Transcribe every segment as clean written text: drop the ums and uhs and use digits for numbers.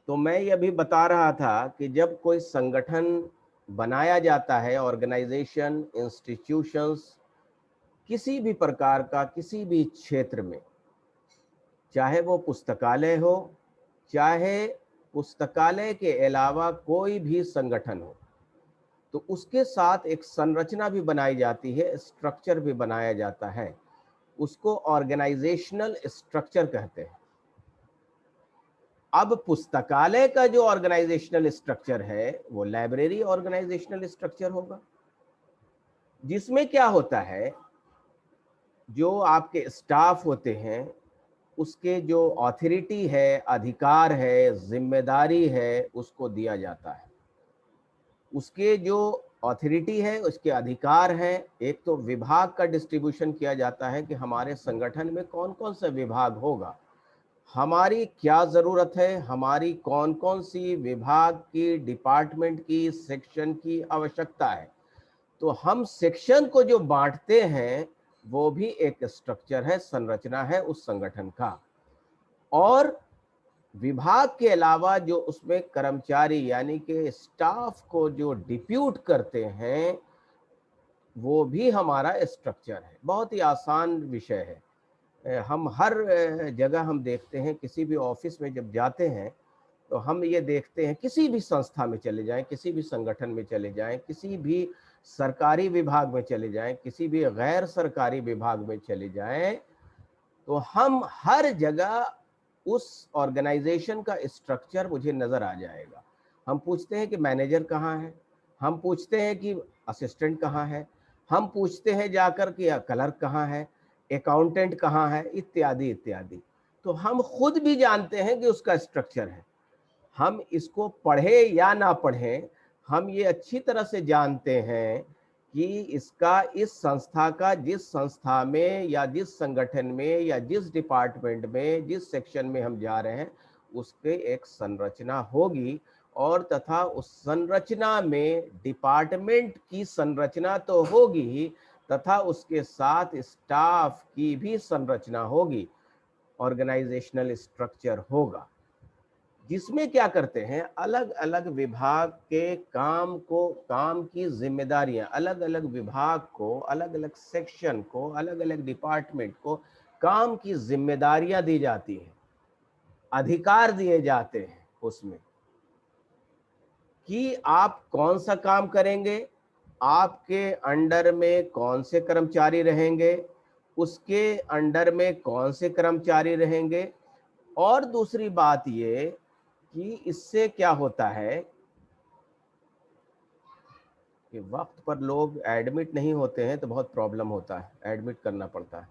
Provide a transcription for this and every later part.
तो मैं ये अभी बता रहा था कि जब कोई संगठन बनाया जाता है, ऑर्गेनाइजेशन, इंस्टीट्यूशंस, किसी भी प्रकार का किसी भी क्षेत्र में, चाहे वो पुस्तकालय हो, चाहे पुस्तकालय के अलावा कोई भी संगठन हो, तो उसके साथ एक संरचना भी बनाई जाती है, स्ट्रक्चर भी बनाया जाता है। उसको ऑर्गेनाइजेशनल स्ट्रक्चर कहते हैं। अब पुस्तकालय का जो ऑर्गेनाइजेशनल स्ट्रक्चर है, वो लाइब्रेरी ऑर्गेनाइजेशनल स्ट्रक्चर होगा, जिसमें क्या होता है, जो आपके स्टाफ होते हैं, उसके जो अथॉरिटी है, अधिकार है, जिम्मेदारी है, उसको दिया जाता है। उसके जो अथॉरिटी है, उसके अधिकार हैं, एक तो विभाग का डिस्ट्रीब्यूशन किया जाता है कि हमारे संगठन में कौन-कौन सा विभाग होगा, हमारी क्या ज़रूरत है, हमारी कौन-कौन सी विभाग की, डिपार्टमेंट की, सेक्शन की आवश्यकता है। तो हम सेक्शन को जो बाँटते हैं, वो भी एक स्ट्रक्चर है, संरचना है उस संगठन का। और विभाग के अलावा जो उसमें कर्मचारी यानी कि स्टाफ को जो डिप्यूट करते हैं, वो भी हमारा स्ट्रक्चर है। बहुत ही आसान विषय है। हम हर जगह हम देखते हैं, किसी भी ऑफिस में जब जाते हैं, तो हम ये देखते हैं, किसी भी संस्था में चले जाएँ, किसी भी संगठन में चले जाएँ, किसी भी सरकारी विभाग में चले जाएँ, किसी भी गैर सरकारी विभाग में चले जाएँ, तो हम हर जगह उस ऑर्गेनाइजेशन का स्ट्रक्चर मुझे नज़र आ जाएगा। हम पूछते हैं कि मैनेजर कहाँ है? हम पूछते हैं कि असिस्टेंट कहाँ है? हम पूछते हैं जाकर कि क्लर्क कहाँ है? अकाउंटेंट कहाँ है? इत्यादि, इत्यादि। तो हम खुद भी जानते हैं कि उसका स्ट्रक्चर है। हम इसको पढ़ें या ना पढ़ें, हम ये अच्छी तरह से जानते हैं कि इसका इस संस्था का जिस संस्था में या जिस संगठन में या जिस डिपार्टमेंट में, जिस सेक्शन में हम जा रहे हैं, उसके एक संरचना होगी और तथा उस संरचना में डिपार्टमेंट की संरचना तो होगी ही, तथा उसके साथ स्टाफ की भी संरचना होगी, ऑर्गेनाइजेशनल स्ट्रक्चर होगा। जिसमें क्या करते हैं, अलग-अलग विभाग के काम की ज़िम्मेदारियाँ, अलग-अलग विभाग को, अलग-अलग सेक्शन को, अलग-अलग डिपार्टमेंट को काम की ज़िम्मेदारियाँ दी जाती हैं, अधिकार दिए जाते हैं उसमें कि आप कौन-सा काम करेंगे, आपके अंडर में कौन से कर्मचारी रहेंगे, उसके अंडर में कौन से कर्मचारी रहेंगे। और दूसरी बात ये कि इससे क्या होता है कि वक्त पर लोग एडमिट नहीं होते हैं तो बहुत प्रॉब्लम होता है, एडमिट करना पड़ता है।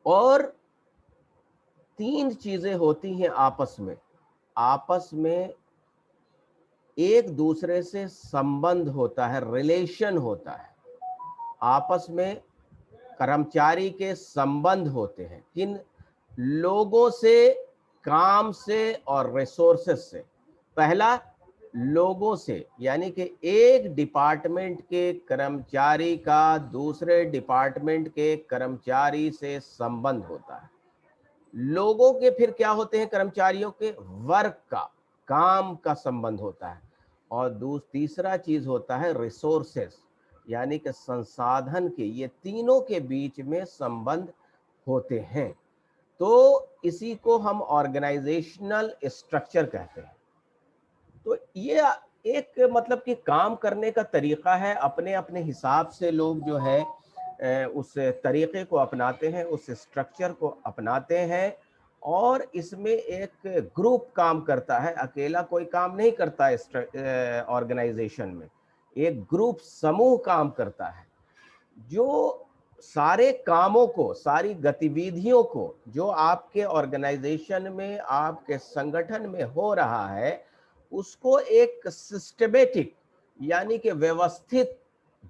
और 3 चीजें होती हैं आपस में एक दूसरे से संबंध होता है, रिलेशन होता है। आपस में कर्मचारी के संबंध होते हैं, किन लोगों से, काम से और रिसोर्सेस से। पहला, लोगों से, यानी कि एक डिपार्टमेंट के कर्मचारी का दूसरे डिपार्टमेंट के कर्मचारी से संबंध होता है। लोगों के फिर क्या होते हैं, कर्मचारियों के वर्क का, काम का संबंध होता है। और तीसरा चीज होता है रिसोर्सेस, यानी कि संसाधन के, ये तीनों के बीच में संबंध होते हैं। तो इसी को हम ऑर्गेनाइजेशनल स्ट्रक्चर कहते हैं। तो ये एक मतलब कि काम करने का तरीका है, अपने अपने हिसाब से लोग जो है उस तरीके को अपनाते हैं, उस स्ट्रक्चर को अपनाते हैं। और इसमें एक ग्रुप काम करता है, अकेला कोई काम नहीं करता ऑर्गेनाइजेशन में। एक ग्रुप, समूह काम करता है, जो सारे कामों को, सारी गतिविधियों को जो आपके ऑर्गेनाइजेशन में, आपके संगठन में हो रहा है, उसको एक सिस्टमेटिक यानी कि व्यवस्थित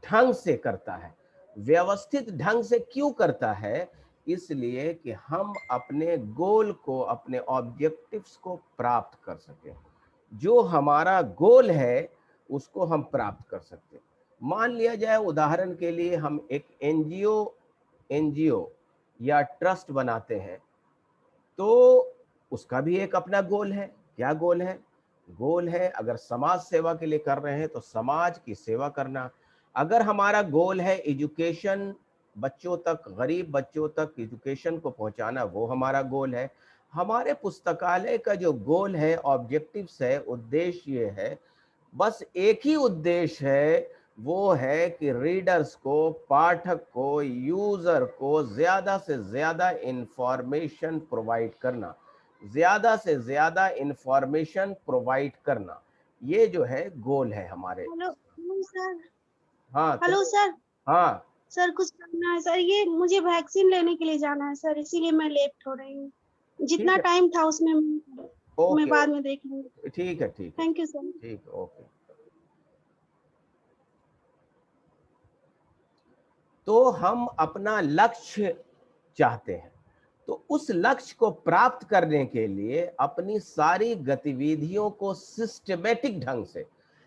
ढंग से करता है। व्यवस्थित ढंग से क्यों करता है? इसलिए कि हम अपने गोल को, अपने ऑब्जेक्टिव्स को प्राप्त कर सकें। जो हमारा गोल है, उसको हम प्राप्त कर सकते हैं। मान लिया जाए, उदाहरण के लिए हम एक एनजीओ एनजीओ या ट्रस्ट बनाते हैं, तो उसका भी एक अपना गोल है। क्या गोल है? गोल है, अगर समाज सेवा के लिए कर रहे हैं तो समाज की सेवा करना। अगर हमारा गोल है एजुकेशन, बच्चों तक, गरीब बच्चों तक एजुकेशन को पहुंचाना, वो हमारा गोल है। हमारे पुस्तकालय का जो गोल है, ऑब्जेक्टिव्स है, उद्देश्य ये है, बस एक ही उद्देश्य है, वो है कि रीडर्स को, पाठक को, यूजर को ज्यादा से ज्यादा इंफॉर्मेशन प्रोवाइड करना, ज्यादा से ज्यादा इंफॉर्मेशन प्रोवाइड करना। ये जो है गोल है हमारे। Hello hello sir. हाँ क्या? Hello sir. हाँ सर कुछ करना है सर, ये मुझे वैक्सीन लेने के लिए जाना है सर, इसीलिए मैं लेट हो रही हूँ। ठीक जितना है। टाइम था उसमें मैं ओके बाद में देख लूंगी। ओके, ठीक है ठीक है। Thank you sir. ठीक है, ओके। तो हम अपना लक्ष्य चाहते हैं, तो उस लक्ष्य को प्राप्त करने के लिए अपनी सारी गतिविधियों को सिस्टमेटिक ढंग से,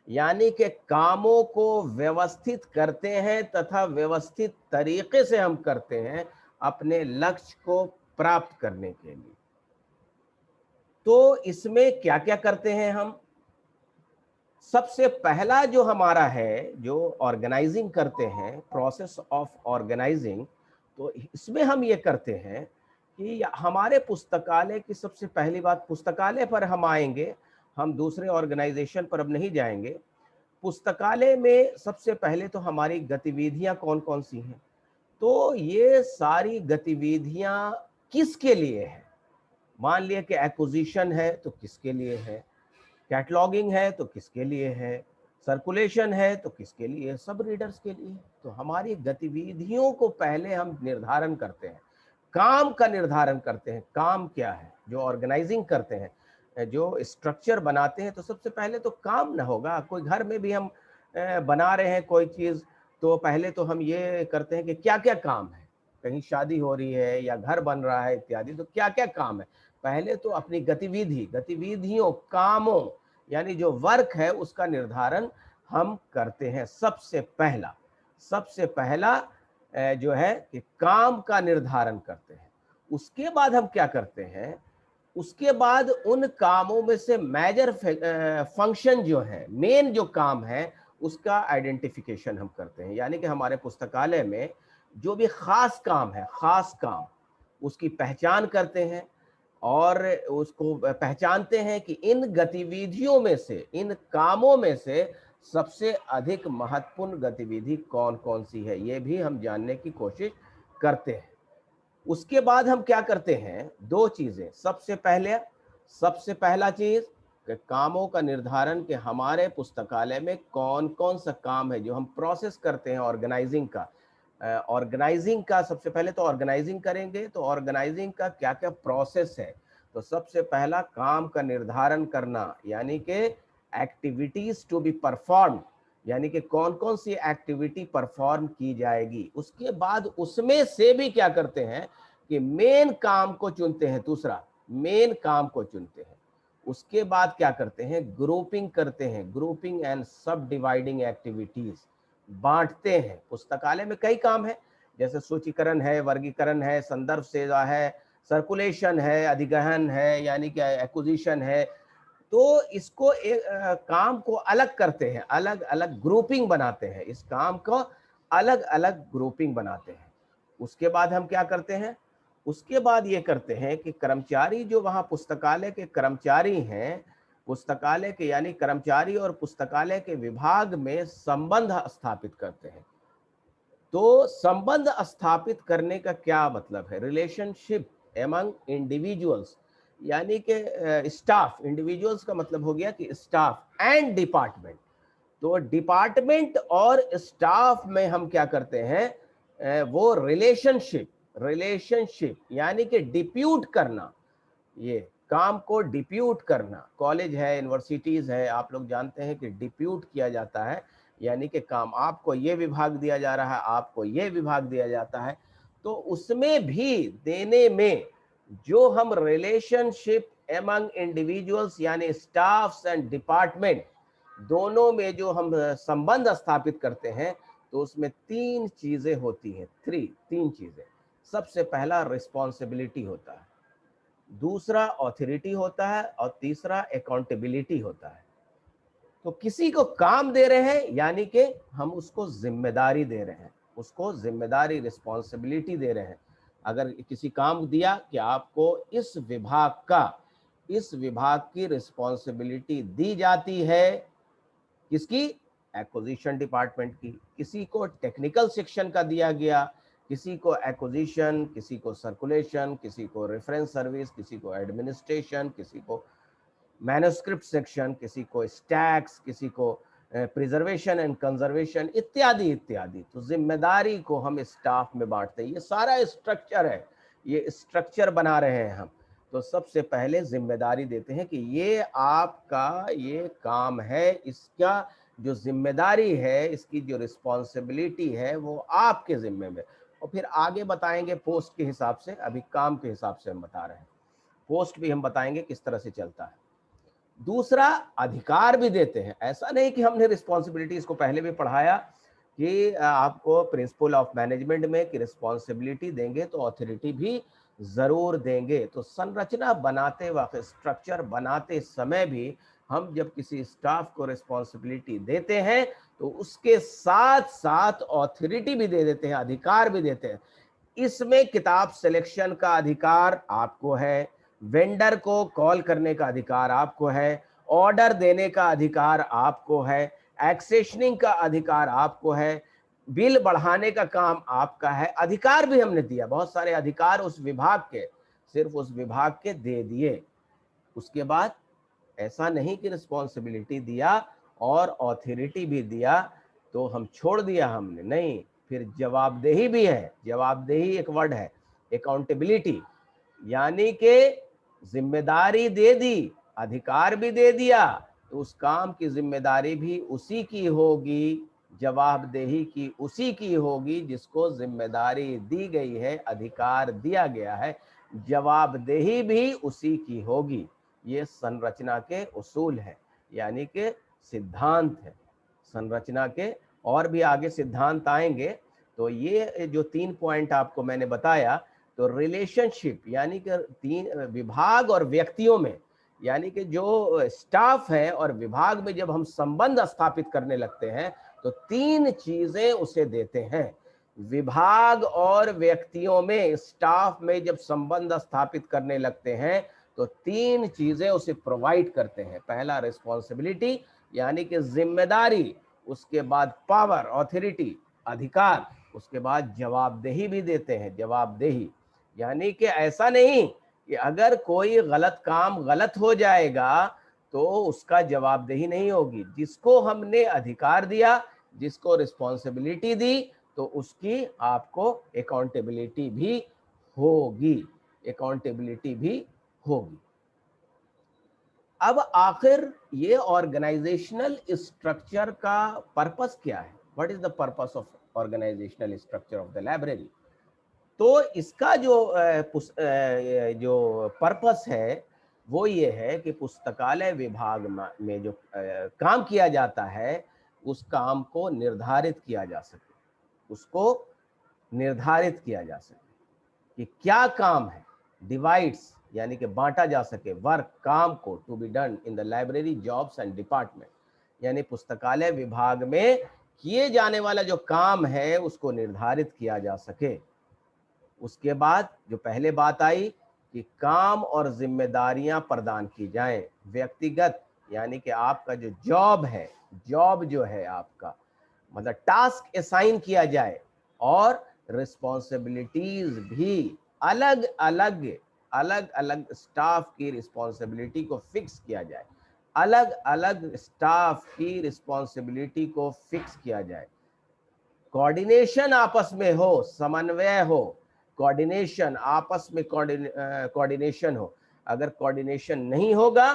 यानी कि कामों को व्यवस्थित करते हैं तथा व्यवस्थित तरीके से हम करते हैं अपने लक्ष्य को प्राप्त करने के लिए। तो इसमें क्या क्या करते हैं हम? सबसे पहला जो हमारा है, जो ऑर्गेनाइजिंग करते हैं, प्रोसेस ऑफ ऑर्गेनाइजिंग, तो इसमें हम ये करते हैं कि हमारे पुस्तकालय की सबसे पहली बात, पुस्तकालय पर हम आएंगे, हम दूसरे ऑर्गेनाइजेशन पर अब नहीं जाएंगे। पुस्तकालय में सबसे पहले तो हमारी गतिविधियां कौन कौन सी हैं, तो ये सारी गतिविधियां किसके लिए है? मान लिया कि एक्विजिशन है तो किसके लिए है, कैटलॉगिंग है तो किसके लिए है, सर्कुलेशन है तो किसके लिए? सब रीडर्स के लिए। तो हमारी गतिविधियों को पहले हम निर्धारण करते हैं, काम का निर्धारण करते हैं, काम क्या है, जो ऑर्गेनाइजिंग करते हैं, जो स्ट्रक्चर बनाते हैं, तो सबसे पहले तो काम ना होगा। कोई घर में भी हम बना रहे हैं कोई चीज, तो पहले तो हम ये करते हैं कि क्या क्या काम है, कहीं शादी हो रही है या घर बन रहा है इत्यादि, तो क्या क्या काम है। पहले तो अपनी गतिविधियों, कामों, यानी जो वर्क है उसका निर्धारण हम करते हैं। सबसे पहला जो है कि काम का निर्धारण करते हैं। उसके बाद हम क्या करते हैं, उसके बाद उन कामों में से मेजर फंक्शन जो है, मेन जो काम है, उसका आइडेंटिफिकेशन हम करते हैं। यानी कि हमारे पुस्तकालय में जो भी खास काम है, खास काम, उसकी पहचान करते हैं और उसको पहचानते हैं कि इन गतिविधियों में से, इन कामों में से सबसे अधिक महत्वपूर्ण गतिविधि कौन कौन सी है, ये भी हम जानने की कोशिश करते हैं। उसके बाद हम क्या करते हैं, दो चीजें। सबसे पहला चीज कि कामों का निर्धारण, कि हमारे पुस्तकालय में कौन कौन सा काम है जो हम प्रोसेस करते हैं ऑर्गेनाइजिंग का। ऑर्गेनाइजिंग का सबसे पहले तो ऑर्गेनाइजिंग करेंगे, तो ऑर्गेनाइजिंग का क्या क्या प्रोसेस है। तो सबसे पहला काम का निर्धारण करना, यानी कि एक्टिविटीज टू बी परफॉर्म, यानी कि कौन कौन सी एक्टिविटी परफॉर्म की जाएगी। उसके बाद उसमें से भी क्या करते हैं कि मेन काम को चुनते हैं। दूसरा, मेन काम को चुनते हैं। उसके बाद क्या करते हैं, ग्रुपिंग करते हैं, ग्रुपिंग एंड सब डिवाइडिंग एक्टिविटीज, बांटते हैं। पुस्तकालय में कई काम है, जैसे सूचीकरण है, वर्गीकरण है, संदर्भ सेवा है, सर्कुलेशन है, अधिग्रहण है, यानी कि एक्विजिशन है। तो इसको एक काम को अलग करते हैं, अलग अलग ग्रुपिंग बनाते हैं, इस काम को अलग अलग ग्रुपिंग बनाते हैं। उसके बाद हम क्या करते हैं, उसके बाद ये करते हैं कि कर्मचारी जो वहाँ पुस्तकालय के कर्मचारी हैं, पुस्तकालय के यानी कर्मचारी और पुस्तकालय के विभाग में संबंध स्थापित करते हैं। तो संबंध स्थापित करने का क्या मतलब है, रिलेशनशिप एमंग इंडिविजुअल्स, यानी कि स्टाफ, इंडिविजुअल्स का मतलब हो गया कि स्टाफ एंड डिपार्टमेंट। तो डिपार्टमेंट और स्टाफ में हम क्या करते हैं, वो रिलेशनशिप यानी कि डिप्यूट करना, ये काम को डिप्यूट करना। कॉलेज है, यूनिवर्सिटीज है, आप लोग जानते हैं कि डिप्यूट किया जाता है, यानी कि काम आपको ये विभाग दिया जा रहा है, आपको ये विभाग दिया जाता है। तो उसमें भी देने में जो हम रिलेशनशिप एमंग इंडिविजुअल्स यानी स्टाफ्स एंड डिपार्टमेंट, दोनों में जो हम संबंध स्थापित करते हैं, तो उसमें तीन चीजें होती हैं, तीन चीजें। सबसे पहला रिस्पॉन्सिबिलिटी होता है, दूसरा ऑथोरिटी होता है और तीसरा अकाउंटेबिलिटी होता है। तो किसी को काम दे रहे हैं यानी कि हम उसको जिम्मेदारी दे रहे हैं, उसको जिम्मेदारी रिस्पॉन्सिबिलिटी दे रहे हैं। अगर किसी काम दिया कि आपको इस विभाग की रिस्पॉन्सिबिलिटी दी जाती है, किसकी? एक्विजिशन डिपार्टमेंट की। किसी को टेक्निकल सेक्शन का दिया गया, किसी को एक्विजिशन, किसी को सर्कुलेशन, किसी को रेफरेंस सर्विस, किसी को एडमिनिस्ट्रेशन, किसी को मैन्युस्क्रिप्ट सेक्शन, किसी को स्टैक्स, किसी को प्रिजर्वेशन एंड कंजर्वेशन इत्यादि इत्यादि। तो जिम्मेदारी को हम स्टाफ में बांटते हैं। ये सारा स्ट्रक्चर है, ये स्ट्रक्चर बना रहे हैं हम। तो सबसे पहले जिम्मेदारी देते हैं कि ये आपका ये काम है, इसका जो जिम्मेदारी है, इसकी जो रिस्पॉन्सिबिलिटी है वो आपके जिम्मे में। और फिर आगे बताएंगे पोस्ट के हिसाब से, अभी काम के हिसाब से हम बता रहे हैं। पोस्ट भी हम बताएंगे किस तरह से चलता है। दूसरा, अधिकार भी देते हैं। ऐसा नहीं कि हमने रिस्पॉन्सिबिलिटी, इसको पहले भी पढ़ाया कि आपको प्रिंसिपल ऑफ मैनेजमेंट में कि रिस्पॉन्सिबिलिटी देंगे तो अथॉरिटी भी जरूर देंगे। तो संरचना बनाते वक्त, स्ट्रक्चर बनाते समय भी हम जब किसी स्टाफ को रिस्पॉन्सिबिलिटी देते हैं तो उसके साथ साथ अथॉरिटी भी दे देते हैं, अधिकार भी देते हैं। इसमें किताब सिलेक्शन का अधिकार आपको है, वेंडर को कॉल करने का अधिकार आपको है, ऑर्डर देने का अधिकार आपको है, एक्सेशनिंग का अधिकार आपको है, बिल बढ़ाने का काम आपका है। अधिकार भी हमने दिया, बहुत सारे अधिकार उस विभाग के, सिर्फ उस विभाग के दे दिए। उसके बाद ऐसा नहीं कि रिस्पॉन्सिबिलिटी दिया और ऑथोरिटी भी दिया तो हम छोड़ दिया हमने, नहीं, फिर जवाबदेही भी है। जवाबदेही एक वर्ड है, अकाउंटेबिलिटी, यानी कि जिम्मेदारी दे दी, अधिकार भी दे दिया, तो उस काम की जिम्मेदारी भी उसी की होगी, जवाबदेही की उसी की होगी जिसको जिम्मेदारी दी गई है, अधिकार दिया गया है, जवाबदेही भी उसी की होगी। ये संरचना के उसूल है, यानी कि सिद्धांत है संरचना के। और भी आगे सिद्धांत आएंगे। तो ये जो 3 पॉइंट आपको मैंने बताया, तो रिलेशनशिप यानी कि 3 विभाग और व्यक्तियों में, यानी कि जो स्टाफ है और विभाग में जब हम संबंध स्थापित करने लगते हैं तो 3 चीजें उसे देते हैं। विभाग और व्यक्तियों में, स्टाफ में जब संबंध स्थापित करने लगते हैं तो 3 चीजें उसे प्रोवाइड करते हैं। पहला रिस्पॉन्सिबिलिटी यानी कि जिम्मेदारी, उसके बाद पावर ऑथोरिटी अधिकार, उसके बाद जवाबदेही भी देते हैं। जवाबदेही यानी कि ऐसा नहीं कि अगर कोई गलत काम गलत हो जाएगा तो उसका जवाबदेही नहीं होगी। जिसको हमने अधिकार दिया, जिसको रिस्पॉन्सिबिलिटी दी, तो उसकी आपको अकाउंटेबिलिटी भी होगी, अकाउंटेबिलिटी भी होगी। अब आखिर ये ऑर्गेनाइजेशनल स्ट्रक्चर का पर्पस क्या है? What is the purpose of organizational structure of the library? तो इसका जो पर्पस है वो ये है कि पुस्तकालय विभाग में जो काम किया जाता है उस काम को निर्धारित किया जा सके, उसको निर्धारित किया जा सके कि क्या काम है, डिवाइड्स यानी कि बांटा जा सके वर्क, काम को, to be done in the library jobs and department, यानी पुस्तकालय विभाग में किए जाने वाला जो काम है उसको निर्धारित किया जा सके। उसके बाद जो पहले बात आई कि काम और जिम्मेदारियां प्रदान की जाएं, व्यक्तिगत यानी कि आपका जो जॉब है, जॉब जो है आपका मतलब टास्क असाइन किया जाए, और रिस्पॉन्सिबिलिटीज भी अलग अलग स्टाफ की रिस्पॉन्सिबिलिटी को फिक्स किया जाए, अलग अलग स्टाफ की रिस्पॉन्सिबिलिटी को फिक्स किया जाए। कोऑर्डिनेशन आपस में हो, समन्वय हो, कोऑर्डिनेशन आपस में कोऑर्डिनेशन हो। अगर कोऑर्डिनेशन नहीं होगा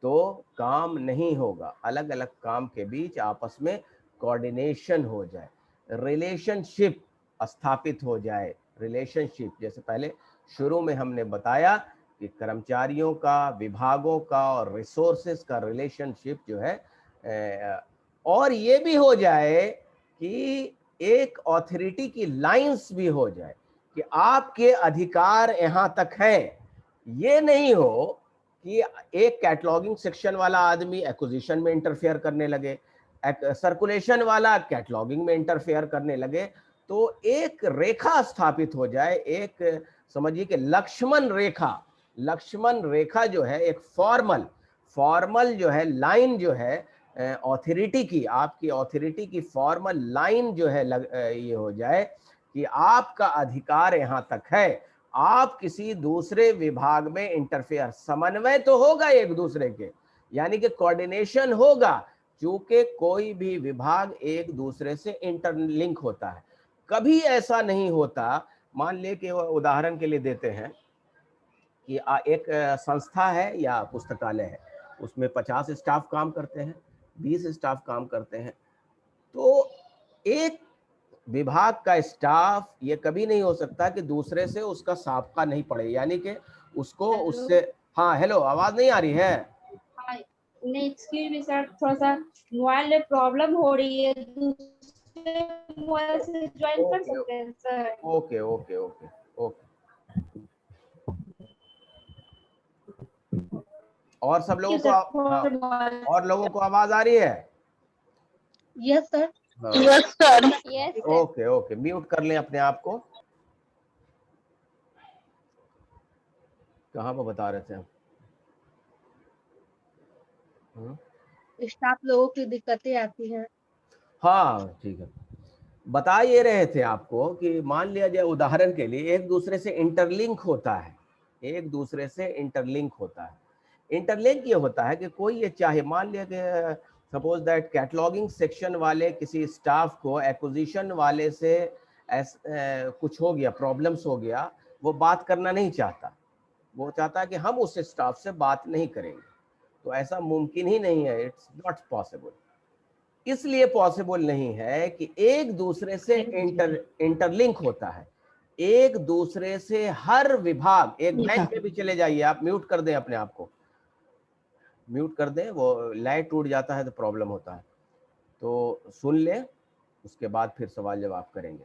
तो काम नहीं होगा। अलग अलग काम के बीच आपस में कोऑर्डिनेशन हो जाए, रिलेशनशिप स्थापित हो जाए। रिलेशनशिप जैसे पहले शुरू में हमने बताया कि कर्मचारियों का, विभागों का और रिसोर्सेज का रिलेशनशिप जो है, और ये भी हो जाए कि एक ऑथोरिटी की लाइंस भी हो जाए कि आपके अधिकार यहाँ तक हैं, ये नहीं हो कि एक कैटलॉगिंग सेक्शन वाला आदमी एक्विजिशन में इंटरफेयर करने लगे, सर्कुलेशन वाला कैटलॉगिंग में इंटरफेयर करने लगे, तो एक रेखा स्थापित हो जाए, एक समझिए कि लक्ष्मण रेखा जो है, एक फॉर्मल जो है लाइन जो है ऑथोरिटी की, आपकी ऑथोरिटी की फॉर्मल लाइन जो है ये हो जाए कि आपका अधिकार यहाँ तक है, आप किसी दूसरे विभाग में इंटरफेयर, समन्वय तो होगा एक दूसरे के, यानी कि कोऑर्डिनेशन होगा, क्योंकि कोई भी विभाग एक दूसरे से इंटरलिंक होता है। कभी ऐसा नहीं होता, मान ले कि उदाहरण के लिए देते हैं कि एक संस्था है या पुस्तकालय है, उसमें 50 स्टाफ काम करते हैं, 20 स्टाफ काम करते हैं, तो एक विभाग का स्टाफ ये कभी नहीं हो सकता कि दूसरे से उसका साबका नहीं पड़े, यानी कि उसको उससे, हाँ हेलो, आवाज नहीं आ रही है? नहीं, एक्सक्यूज मी सर, थोड़ा सा मोबाइल में प्रॉब्लम हो रही है, दूसरे मोबाइल से ज्वाइन कर सकते हैं sir? Okay okay okay okay. और सब लोगों को हाँ, और लोगों को आवाज आ रही है? Yes sir. Yes sir. Yes okay okay, mute कर लें अपने आप को। कहाँ पर बता रहे थे हम? स्टाफ लोगों की दिक्कतें आती हैं। हाँ ठीक है, बता ये रहे थे आपको कि मान लिया जाए उदाहरण के लिए एक दूसरे से इंटरलिंक होता है, एक दूसरे से इंटरलिंक होता है। इंटरलिंक ये होता है कि कोई ये चाहे, मान लिया कि सपोज दैट कैटलॉगिंग सेक्शन वाले किसी स्टाफ को एक्विजिशन वाले से कुछ हो गया, प्रॉब्लम्स हो गया, वो बात करना नहीं चाहता, वो चाहता है कि हम उस स्टाफ से बात नहीं करेंगे, तो ऐसा मुमकिन ही नहीं है, इट्स नॉट पॉसिबल। इसलिए पॉसिबल नहीं है कि एक दूसरे से इंटरलिंक होता है, एक दूसरे से हर विभाग, एक बैंक में भी चले जाइए आप, म्यूट कर दें अपने आप को, म्यूट कर दें, वो लाइट टूट जाता है तो प्रॉब्लम होता है, तो सुन लें, उसके बाद फिर सवाल जवाब करेंगे।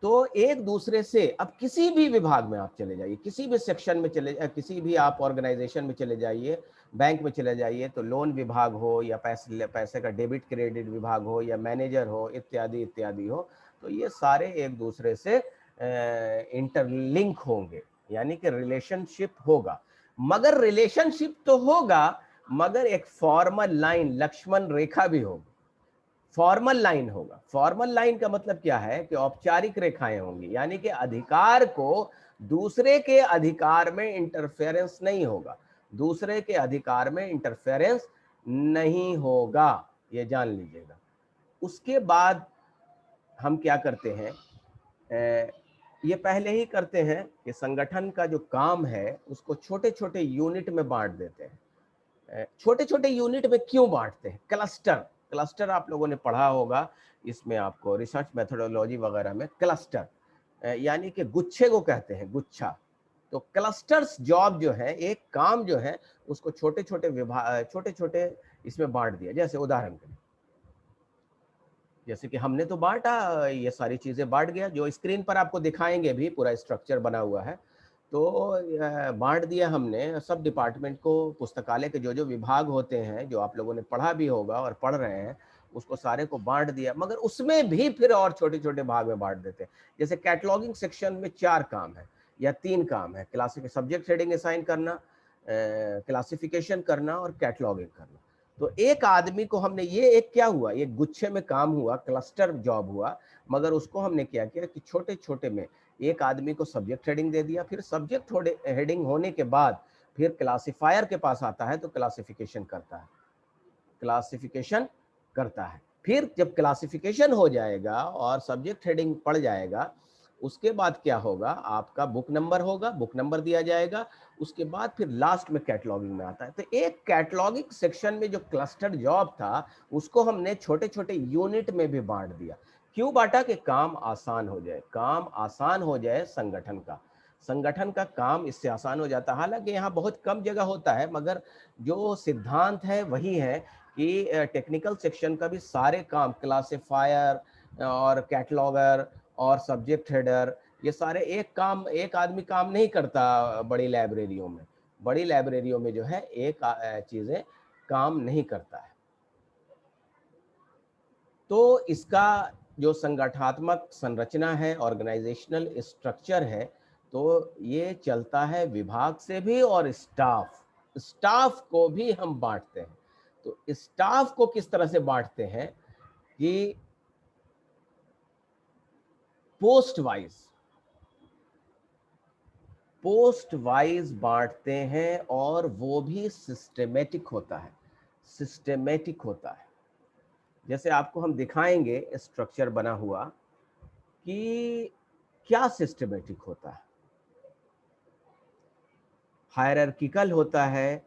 तो एक दूसरे से, अब किसी भी विभाग में आप चले जाइए, किसी भी सेक्शन में चले, किसी भी आप ऑर्गेनाइजेशन में चले जाइए, बैंक में चले जाइए, तो लोन विभाग हो या पैसे का डेबिट क्रेडिट विभाग हो या मैनेजर हो, इत्यादि इत्यादि हो, तो ये सारे एक दूसरे से इंटरलिंक होंगे, यानी कि रिलेशनशिप होगा। मगर रिलेशनशिप तो होगा, मगर एक फॉर्मल लाइन, लक्ष्मण रेखा भी होगी, फॉर्मल लाइन होगा। फॉर्मल लाइन का मतलब क्या है कि औपचारिक रेखाएं होंगी, यानी कि अधिकार को दूसरे के अधिकार में इंटरफेरेंस नहीं होगा, दूसरे के अधिकार में इंटरफेरेंस नहीं होगा, ये जान लीजिएगा। उसके बाद हम क्या करते हैं, ये पहले ही करते हैं कि संगठन का जो काम है उसको छोटे छोटे यूनिट में बांट देते हैं। छोटे छोटे यूनिट में क्यों बांटते हैं? क्लस्टर आप लोगों ने पढ़ा होगा, इसमें आपको रिसर्च मेथोडोलॉजी वगैरह में क्लस्टर यानी कि गुच्छे को कहते हैं, गुच्छा। तो क्लस्टर्स जॉब जो है, एक काम जो है, उसको छोटे छोटे विभाग, छोटे छोटे इसमें बांट दिया। जैसे उदाहरण के लिए, जैसे कि हमने तो बांटा, ये सारी चीजें बांट गया, जो स्क्रीन पर आपको दिखाएंगे भी, पूरा स्ट्रक्चर बना हुआ है, तो बांट दिया हमने सब डिपार्टमेंट को। पुस्तकालय के जो जो विभाग होते हैं, जो आप लोगों ने पढ़ा भी होगा और पढ़ रहे हैं, उसको सारे को बांट दिया, मगर उसमें भी फिर और छोटे छोटे भाग में बांट देते हैं। जैसे कैटलॉगिंग सेक्शन में 4 काम है या 3 काम है, सब्जेक्ट हेडिंग असाइन करना, क्लासिफिकेशन करना और कैटलॉगिंग करना। तो एक आदमी को हमने, ये एक क्या हुआ, एक गुच्छे में काम हुआ, क्लस्टर जॉब हुआ, मगर उसको हमने क्या किया कि छोटे छोटे में एक आदमी को सब्जेक्ट हेडिंग दे दिया, फिर सब्जेक्ट हेडिंग होने के बाद फिर क्लासिफायर के पास आता है तो क्लासिफिकेशन करता है। फिर जब क्लासिफिकेशन हो जाएगा और सब्जेक्ट हेडिंग पड़ जाएगा, उसके बाद क्या होगा, आपका बुक नंबर होगा, बुक नंबर दिया जाएगा, उसके बाद फिर लास्ट में कैटलॉगिंग में आता है। तो एक कैटलॉगिंग सेक्शन में जो क्लस्टर जॉब था, उसको हमने छोटे छोटे यूनिट में भी बांट दिया। क्यों बांटा? कि काम आसान हो जाए, काम आसान हो जाए, संगठन का काम इससे आसान हो जाता है। हालांकि यहाँ बहुत कम जगह होता है, मगर जो सिद्धांत है वही है कि टेक्निकल सेक्शन का भी सारे काम, क्लासिफायर और कैटलॉगर और सब्जेक्ट हेडर, ये सारे एक आदमी काम नहीं करता बड़ी लाइब्रेरियों में। बड़ी लाइब्रेरियों में जो है एक चीजें काम नहीं करता है। तो इसका जो संगठनात्मक संरचना है, ऑर्गेनाइजेशनल स्ट्रक्चर है, तो ये चलता है विभाग से भी और स्टाफ को भी हम बांटते हैं। तो स्टाफ को किस तरह से बांटते हैं कि पोस्ट वाइज बांटते हैं, और वो भी सिस्टेमेटिक होता है। जैसे आपको हम दिखाएंगे स्ट्रक्चर बना हुआ कि क्या सिस्टेमेटिक होता है। हायरार्किकल होता है,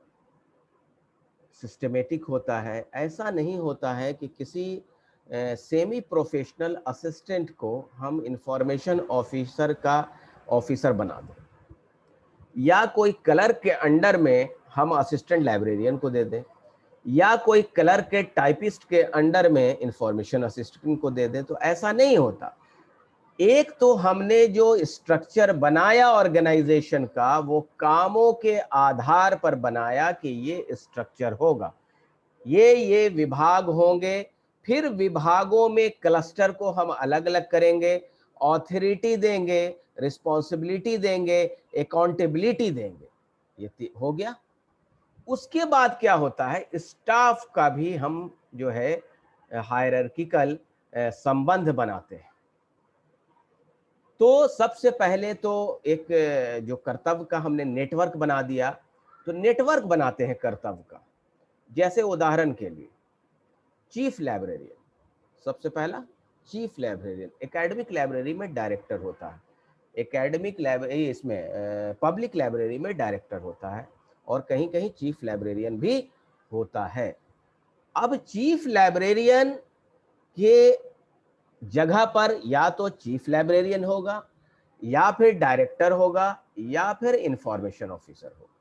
सिस्टेमेटिक होता है। ऐसा नहीं होता है कि किसी सेमी प्रोफेशनल असिस्टेंट को हम इंफॉर्मेशन ऑफिसर का ऑफिसर बना दें, या कोई क्लर्क के अंडर में हम असिस्टेंट लाइब्रेरियन को दे दें, या कोई क्लर्क के टाइपिस्ट के अंडर में इंफॉर्मेशन असिस्टेंट को दे दें। तो ऐसा नहीं होता। एक तो हमने जो स्ट्रक्चर बनाया ऑर्गेनाइजेशन का, वो कामों के आधार पर बनाया कि ये स्ट्रक्चर होगा, ये विभाग होंगे, फिर विभागों में क्लस्टर को हम अलग अलग करेंगे, ऑथोरिटी देंगे, रिस्पॉन्सिबिलिटी देंगे, अकाउंटेबिलिटी देंगे। ये हो गया। उसके बाद क्या होता है, स्टाफ का भी हम जो है हायरार्किकल संबंध बनाते हैं। तो सबसे पहले तो एक जो कर्तव्य का हमने नेटवर्क बना दिया, तो नेटवर्क बनाते हैं कर्तव्य का। जैसे उदाहरण के लिए चीफ लाइब्रेरियन, सबसे पहला चीफ लाइब्रेरियन एकेडमिक लाइब्रेरी में डायरेक्टर होता है, एकेडमिक लाइब्रेरी इसमें पब्लिक लाइब्रेरी में डायरेक्टर होता है, और कहीं कहीं चीफ लाइब्रेरियन भी होता है। अब चीफ लाइब्रेरियन के जगह पर या तो चीफ लाइब्रेरियन होगा, या फिर डायरेक्टर होगा, या फिर इंफॉर्मेशन ऑफिसर होगा,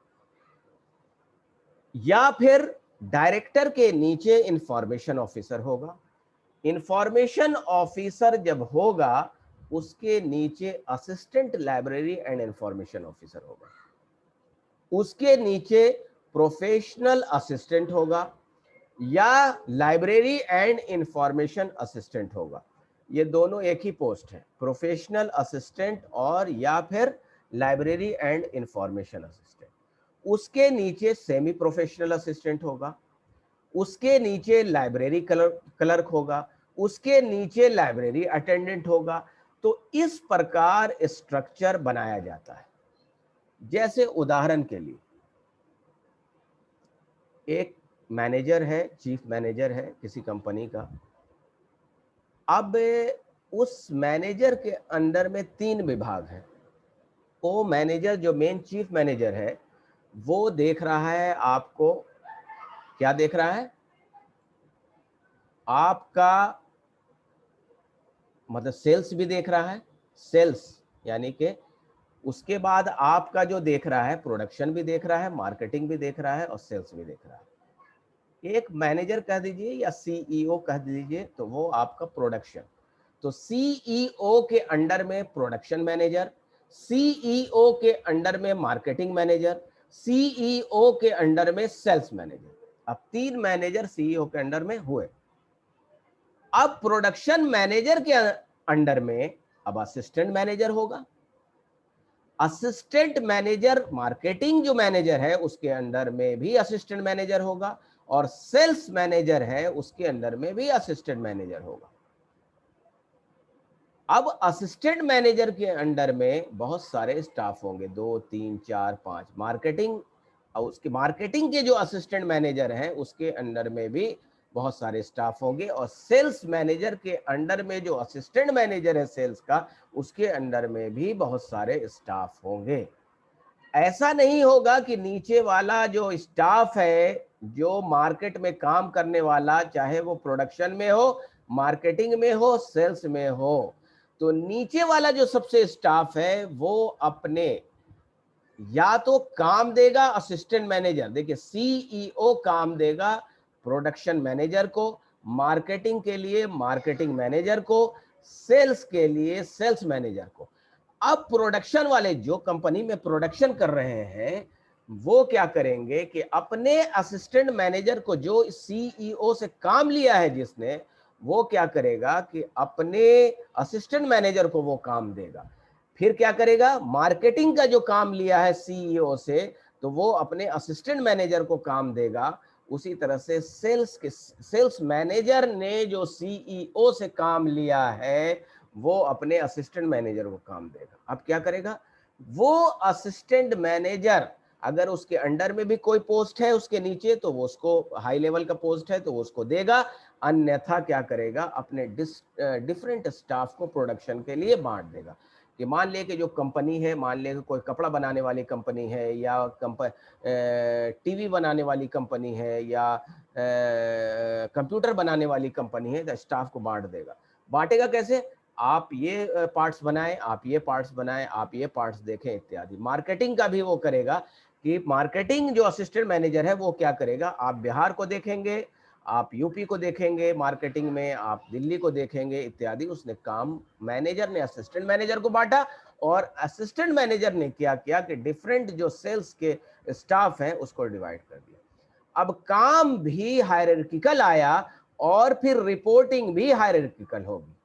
या फिर डायरेक्टर के नीचे इंफॉर्मेशन ऑफिसर होगा। इंफॉर्मेशन ऑफिसर जब होगा, उसके नीचे assistant library and information officer होगा, उसके नीचे प्रोफेशनल असिस्टेंट होगा, या लाइब्रेरी एंड इंफॉर्मेशन असिस्टेंट होगा। ये दोनों एक ही पोस्ट है, प्रोफेशनल असिस्टेंट और या फिर लाइब्रेरी एंड इंफॉर्मेशन असिस्टेंट। उसके नीचे सेमी प्रोफेशनल असिस्टेंट होगा, उसके नीचे लाइब्रेरी क्लर्क होगा, उसके नीचे लाइब्रेरी अटेंडेंट होगा। तो इस प्रकार स्ट्रक्चर बनाया जाता है। जैसे उदाहरण के लिए एक मैनेजर है, चीफ मैनेजर है किसी कंपनी का। अब उस मैनेजर के अंडर में 3 विभाग हैं। वो मैनेजर जो मेन चीफ मैनेजर है, वो देख रहा है आपको, क्या देख रहा है, आपका मतलब सेल्स भी देख रहा है, सेल्स यानी कि उसके बाद आपका जो देख रहा है प्रोडक्शन भी देख रहा है, मार्केटिंग भी देख रहा है, और सेल्स भी देख रहा है। एक मैनेजर कह दीजिए या सीईओ कह दीजिए, तो वो आपका प्रोडक्शन। तो सीईओ के अंडर में प्रोडक्शन मैनेजर, सीईओ के अंडर में मार्केटिंग मैनेजर, सीईओ के अंडर में सेल्स मैनेजर। अब 3 मैनेजर सीईओ के अंडर में हुए। अब प्रोडक्शन मैनेजर के अंडर में अब असिस्टेंट मैनेजर होगा, असिस्टेंट मैनेजर मार्केटिंग जो मैनेजर है उसके अंडर में भी असिस्टेंट मैनेजर होगा, और सेल्स मैनेजर है उसके अंडर में भी असिस्टेंट मैनेजर होगा। अब असिस्टेंट मैनेजर के अंडर में बहुत सारे स्टाफ होंगे, 2 3 4 5। मार्केटिंग और उसके मार्केटिंग के जो असिस्टेंट मैनेजर हैं उसके अंडर में भी बहुत सारे स्टाफ होंगे, और सेल्स मैनेजर के अंडर में जो असिस्टेंट मैनेजर है सेल्स का, उसके अंडर में भी बहुत सारे स्टाफ होंगे। ऐसा नहीं होगा कि नीचे वाला जो स्टाफ है, जो मार्केट में काम करने वाला, चाहे वो प्रोडक्शन में हो, मार्केटिंग में हो, सेल्स में हो, तो नीचे वाला जो सबसे स्टाफ है वो अपने या तो काम देगा असिस्टेंट मैनेजर, देखिए सीईओ काम देगा प्रोडक्शन मैनेजर को, मार्केटिंग के लिए मार्केटिंग मैनेजर को, सेल्स के लिए सेल्स मैनेजर को। अब प्रोडक्शन वाले जो कंपनी में प्रोडक्शन कर रहे हैं वो क्या करेंगे कि अपने असिस्टेंट मैनेजर को, जो सीईओ से काम लिया है जिसने, वो क्या करेगा कि अपने असिस्टेंट मैनेजर को वो काम देगा। फिर क्या करेगा, मार्केटिंग का जो काम लिया है सीईओ से, तो वो अपने असिस्टेंट मैनेजर को काम देगा। उसी तरह से सेल्स मैनेजर ने जो सीईओ से काम लिया है वो अपने असिस्टेंट मैनेजर को काम देगा। अब क्या करेगा, वो असिस्टेंट मैनेजर अगर उसके अंडर में भी कोई पोस्ट है उसके नीचे, तो वो उसको हाई लेवल का पोस्ट है तो वो उसको देगा, अन्यथा क्या करेगा, अपने डिफरेंट स्टाफ को प्रोडक्शन के लिए बांट देगा। कि मान ले कि जो कंपनी है, मान ले कि कोई कपड़ा बनाने वाली कंपनी है, या टीवी बनाने वाली कंपनी है, या कंप्यूटर बनाने वाली कंपनी है, तो स्टाफ को बांट देगा। बांटेगा कैसे, आप ये पार्ट्स बनाएं, आप ये पार्ट्स बनाएं, आप ये पार्ट्स देखें इत्यादि। मार्केटिंग का भी वो करेगा कि मार्केटिंग जो असिस्टेंट मैनेजर है वो क्या करेगा, आप बिहार को देखेंगे, आप यूपी को देखेंगे मार्केटिंग में, आप दिल्ली को देखेंगे इत्यादि। उसने काम, मैनेजर ने असिस्टेंट मैनेजर को बांटा, और असिस्टेंट मैनेजर ने क्या किया कि डिफरेंट जो सेल्स के स्टाफ हैं उसको डिवाइड कर दिया। अब काम भी हायरार्किकल आया और फिर रिपोर्टिंग भी हायरार्किकल होगी,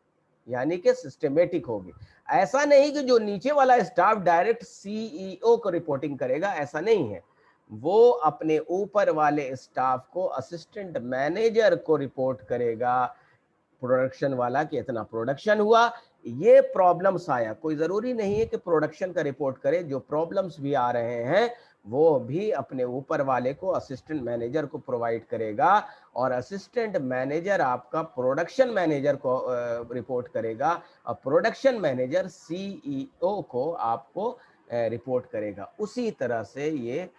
यानी कि सिस्टमेटिक होगी। ऐसा नहीं कि जो नीचे वाला स्टाफ डायरेक्ट सीईओ को रिपोर्टिंग करेगा, ऐसा नहीं है। वो अपने ऊपर वाले स्टाफ को, असिस्टेंट मैनेजर को रिपोर्ट करेगा, प्रोडक्शन वाला कि इतना प्रोडक्शन हुआ, ये प्रॉब्लम्स आया। कोई जरूरी नहीं है कि प्रोडक्शन का रिपोर्ट करे, जो प्रॉब्लम्स भी आ रहे हैं वो भी अपने ऊपर वाले को, असिस्टेंट मैनेजर को प्रोवाइड करेगा, और असिस्टेंट मैनेजर आपका प्रोडक्शन मैनेजर को रिपोर्ट करेगा, और प्रोडक्शन मैनेजर सीईओ को आपको रिपोर्ट करेगा। उसी तरह से ये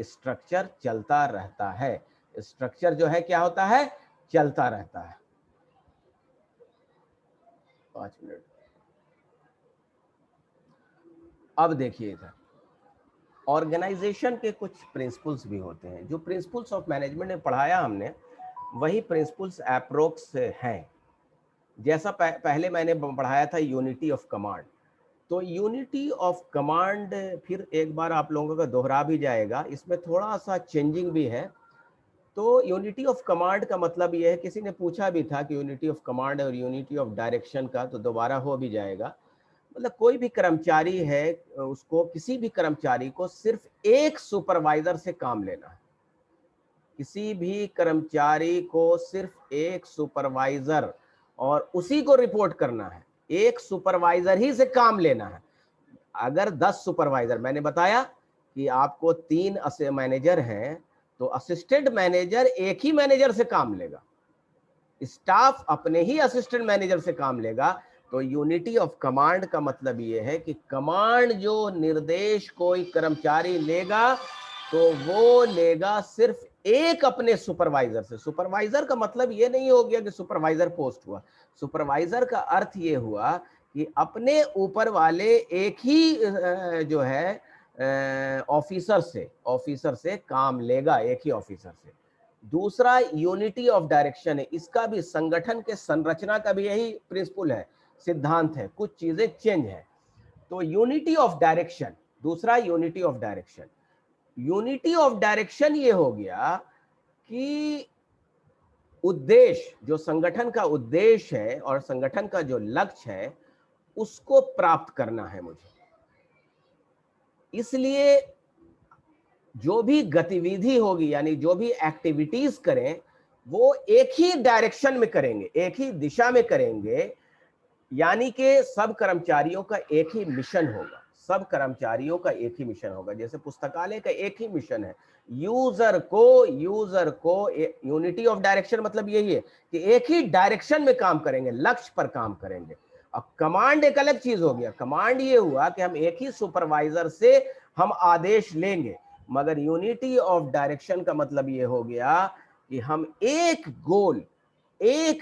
स्ट्रक्चर चलता रहता है। स्ट्रक्चर जो है क्या होता है, चलता रहता है। 5 मिनट। अब देखिए इधर ऑर्गेनाइजेशन के कुछ प्रिंसिपल्स भी होते हैं। जो प्रिंसिपल्स ऑफ मैनेजमेंट में पढ़ाया हमने, वही प्रिंसिपल्स अप्रोक्स हैं। जैसा पहले मैंने पढ़ाया था यूनिटी ऑफ कमांड, तो यूनिटी ऑफ कमांड फिर एक बार आप लोगों का दोहरा भी जाएगा, इसमें थोड़ा सा चेंजिंग भी है। तो यूनिटी ऑफ कमांड का मतलब ये है, किसी ने पूछा भी था कि यूनिटी ऑफ कमांड और यूनिटी ऑफ डायरेक्शन का, तो दोबारा हो भी जाएगा। मतलब कोई भी कर्मचारी है, उसको, किसी भी कर्मचारी को सिर्फ एक सुपरवाइजर से काम लेना है। किसी भी कर्मचारी को सिर्फ एक सुपरवाइजर और उसी को रिपोर्ट करना है, एक सुपरवाइजर ही से काम लेना है। अगर 10 सुपरवाइजर, मैंने बताया कि आपको 3 मैनेजर हैं, तो असिस्टेंट मैनेजर एक ही मैनेजर से काम लेगा, स्टाफ अपने ही असिस्टेंट मैनेजर से काम लेगा। तो यूनिटी ऑफ कमांड का मतलब ये है कि कमांड जो निर्देश कोई कर्मचारी लेगा, तो वो लेगा सिर्फ एक अपने सुपरवाइजर से। सुपरवाइजर का मतलब ये नहीं हो गया कि सुपरवाइजर पोस्ट हुआ। सुपरवाइजर का अर्थ ये हुआ कि अपने ऊपर वाले एक ही जो है ऑफिसर से काम लेगा, एक ही ऑफिसर से। दूसरा यूनिटी ऑफ डायरेक्शन है, इसका भी संगठन के संरचना का भी यही प्रिंसिपल है, सिद्धांत है, कुछ चीजें चेंज है। तो यूनिटी ऑफ डायरेक्शन, दूसरा unity of direction. Unity of direction ये हो गया कि उद्देश्य, जो संगठन का उद्देश्य है और संगठन का जो लक्ष्य है, उसको प्राप्त करना है मुझे। इसलिए जो भी गतिविधि होगी, यानी जो भी एक्टिविटीज करें, वो एक ही डायरेक्शन में करेंगे, एक ही दिशा में करेंगे। यानी कि सब कर्मचारियों का एक ही मिशन होगा, सब कर्मचारियों का एक ही मिशन होगा। जैसे पुस्तकालय का एक ही मिशन है, यूजर को यूनिटी ऑफ डायरेक्शन मतलब यही है कि एक ही डायरेक्शन में काम करेंगे, लक्ष्य पर काम करेंगे। अब कमांड एक अलग चीज हो गया। कमांड ये हुआ कि हम एक ही सुपरवाइजर से हम आदेश लेंगे, मगर यूनिटी ऑफ डायरेक्शन का मतलब ये हो गया कि हम एक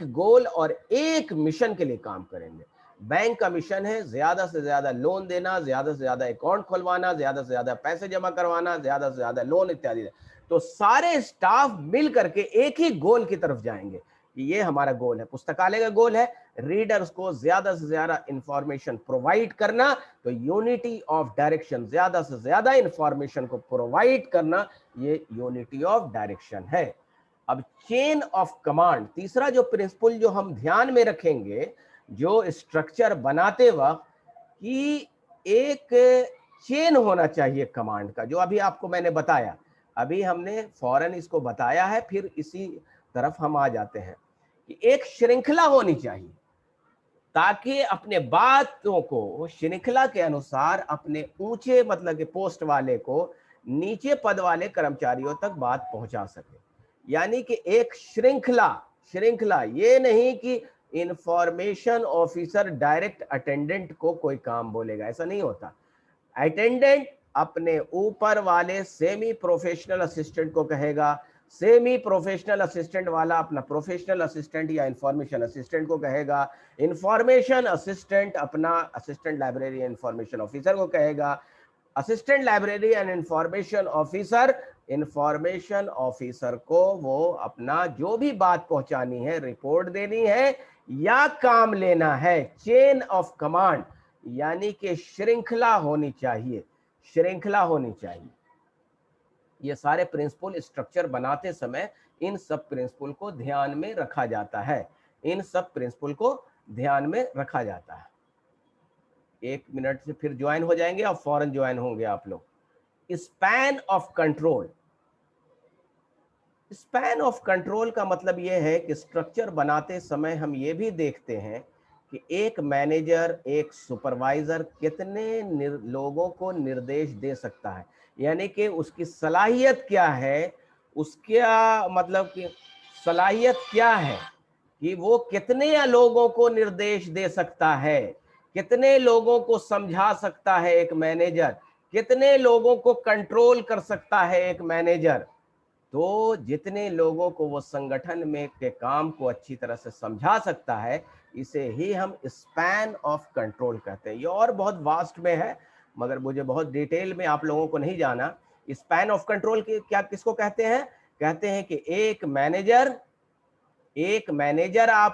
गोल और एक मिशन के लिए काम करेंगे। बैंक का मिशन है ज्यादा से ज्यादा लोन देना, ज्यादा से ज्यादा अकाउंट खुलवाना, ज्यादा से ज्यादा पैसे जमा करवाना, ज्यादा से ज्यादा लोन इत्यादि। तो सारे स्टाफ मिल करके एक ही गोल की तरफ जाएंगे कि ये हमारा गोल है, पुस्तकालय का गोल है रीडर्स को ज्यादा से ज्यादा इंफॉर्मेशन प्रोवाइड करना। तो यूनिटी ऑफ डायरेक्शन, ज्यादा से ज्यादा इंफॉर्मेशन को प्रोवाइड करना, ये यूनिटी ऑफ डायरेक्शन है। अब चेन ऑफ कमांड, तीसरा जो प्रिंसिपल जो हम ध्यान में रखेंगे जो स्ट्रक्चर बनाते वक्त, कि एक चेन होना चाहिए कमांड का, जो अभी आपको मैंने बताया। अभी हमने फौरन इसको बताया है, फिर इसी तरफ हम आ जाते हैं कि एक श्रृंखला होनी चाहिए, ताकि अपने बातों को श्रृंखला के अनुसार अपने ऊंचे मतलब के पोस्ट वाले को नीचे पद वाले कर्मचारियों तक बात पहुंचा सके। यानी कि एक श्रृंखला, श्रृंखला ये नहीं कि इंफॉर्मेशन ऑफिसर डायरेक्ट अटेंडेंट को कोई काम बोलेगा, ऐसा नहीं होता। अटेंडेंट अपने ऊपर वाले सेमी प्रोफेशनल असिस्टेंट को कहेगा, सेमी प्रोफेशनल असिस्टेंट वाला अपना प्रोफेशनल असिस्टेंट या इंफॉर्मेशन असिस्टेंट को कहेगा, इंफॉर्मेशन असिस्टेंट अपना असिस्टेंट लाइब्रेरी इंफॉर्मेशन ऑफिसर को कहेगा, assistant library and information officer को वो अपना जो भी बात पहुंचानी है, रिपोर्ट देनी है या काम लेना है। चेन ऑफ कमांड यानी कि श्रृंखला होनी चाहिए, श्रृंखला होनी चाहिए। ये सारे प्रिंसिपल स्ट्रक्चर बनाते समय इन सब प्रिंसिपल को ध्यान में रखा जाता है, इन सब प्रिंसिपल को ध्यान में रखा जाता है। 1 मिनट से फिर ज्वाइन हो जाएंगे और फौरन ज्वाइन होंगे आप लोग। Span of control, span of control का मतलब यह है कि स्ट्रक्चर बनाते समय हम ये भी देखते हैं कि एक मैनेजर, एक सुपरवाइजर कितने लोगों को निर्देश दे सकता है, यानी कि उसकी सलाहियत क्या है, उसका मतलब कि सलाहियत क्या है कि वो कितने लोगों को निर्देश दे सकता है, कितने लोगों को समझा सकता है एक मैनेजर, कितने लोगों को कंट्रोल कर सकता है एक मैनेजर। तो जितने लोगों को वो संगठन में के काम को अच्छी तरह से समझा सकता है, इसे ही हम स्पैन ऑफ कंट्रोल कहते हैं। ये और बहुत वास्ट में है, मगर मुझे बहुत डिटेल में आप लोगों को नहीं जाना। स्पैन ऑफ कंट्रोल की क्या किसको कहते हैं? कहते हैं कि एक मैनेजर आप